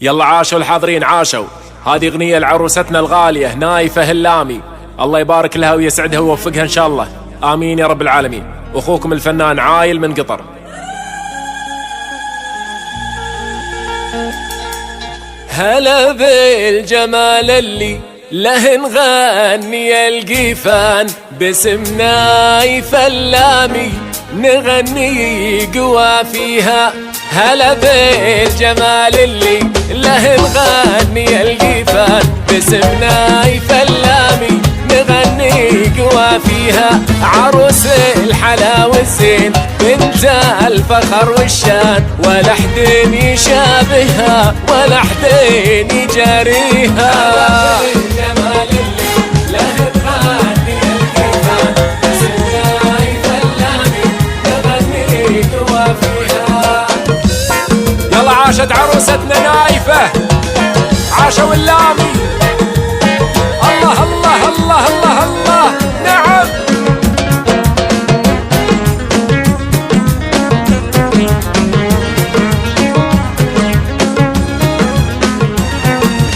يلا عاشوا الحاضرين عاشوا. هذه اغنية لعروستنا الغالية نايفة هلامي، الله يبارك لها ويسعدها ويوفقها ان شاء الله، امين يا رب العالمين. اخوكم الفنان عايل من قطر. هلا بالجمال اللي له نغني القيفان، باسم نايفة هلامي نغني قوى فيها. هلا بالجمال اللي له نغني القيفان، باسم نايفة هلامي نغني قوى فيها. عروس الحلا والزين بنت الفخر والشان، ولا حدين يشابهها ولا حدين يجاريها. يلا عاشت عروستنا نايفة، عاشوا اللامي. الله الله الله الله الله، نعم.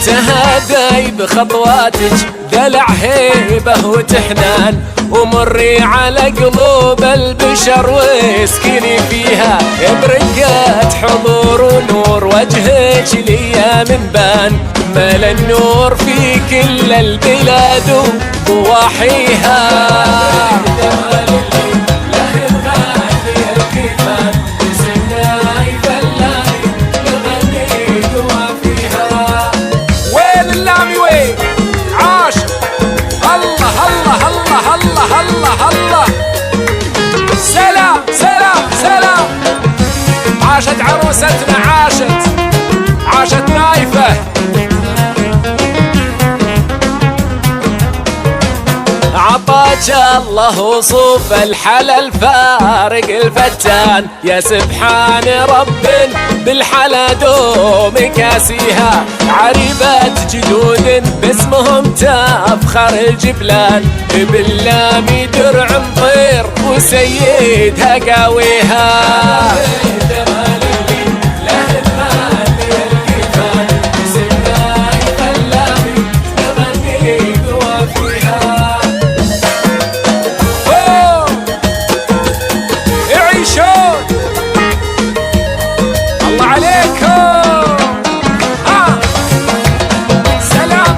تهادي بخطواتك دلع هيبة وتحنان، ومري على قلوب البشر واسكني فيها. برقة حضور ونور وجهك ليا من بان، مال النور في كل البلاد وضواحيها. وين اللامي وين؟ عاش. الله الله الله الله الله الله، سلام سلام سلام. عاشت عروستنا، عاشت نايفة. عطاك الله وصوف الحلا الفارق الفتان، يا سبحان رب بالحلا دوم كاسيها. عريبة جدود باسمهم تفخر الجبلان، باللامي درع مطير وسيدها قاويها. الله عليكم، سلام.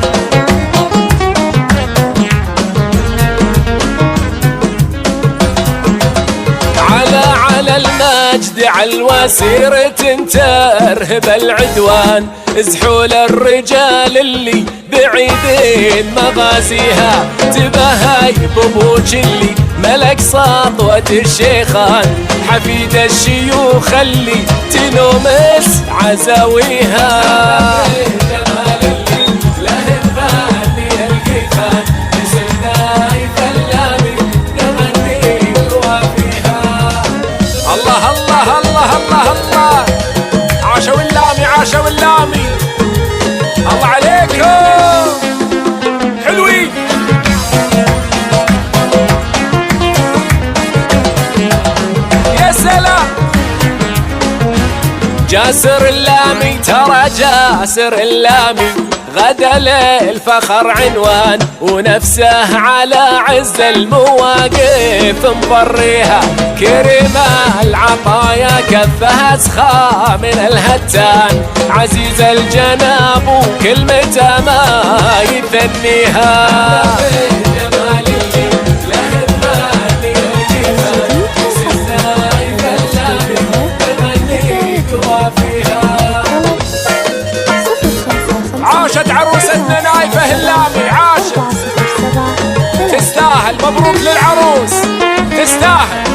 على المجد عالوسيرة ترهب العدوان، ازحول الرجال اللي بعيدين مغازيها. تبهاي بابوك اللي ملك سطوة الشيخان، حفيد الشيوخ اللي تنومس عزاويها. الله الله الله الله الله، عاشوا اللامي عاشوا اللامي. الله عليكم حلوين. يا سلام. جاسر اللامي، ترى جاسر اللامي غدا للفخر عنوان، ونفسه على عز المواقف مضريها. كريمة العطايا كفها سخا من الهتان، عزيز الجناب وكلمته ما يثنيها. عاشت عروستنا نايفة هلامي، عاشت. تستاهل، مبروك للعروس، تستاهل.